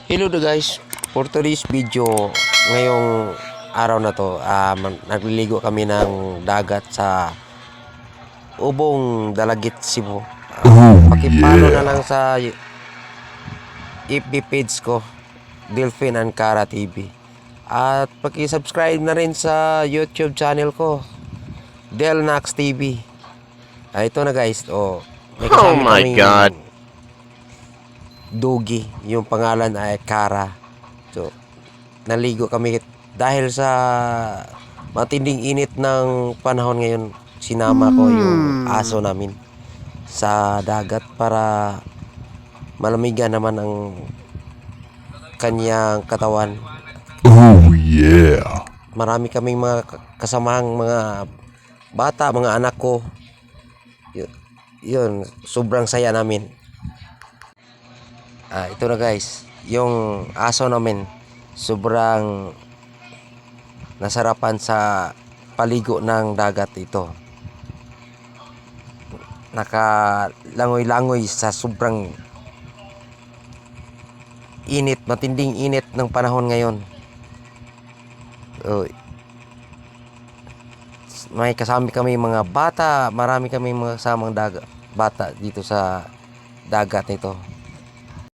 Hello there guys, for today's video, ngayong araw na to, nagliligo kami ng dagat sa Ubong Dalagit, Cebu. Pakipalo na lang sa FB page ko, Delphin Ankara TV. At paki-subscribe na rin sa YouTube channel ko, Delnax TV. Ito na guys, may kasama kaming God. Dugi, yung pangalan ay Kara. So, naligo kami dahil sa matinding init ng panahon ngayon. Sinama ko yung aso namin sa dagat para malamigan naman ang kanyang katawan. Oh yeah. Marami kaming mga kasamahang mga bata, mga anak ko. Yun, sobrang saya namin. Ito na guys, yung aso namin sobrang nasarapan sa paligo ng dagat ito. Nakalangoy-langoy sa sobrang init, matinding init ng panahon ngayon. May kasama kami mga bata, marami kami mga kasamang bata dito sa dagat nito.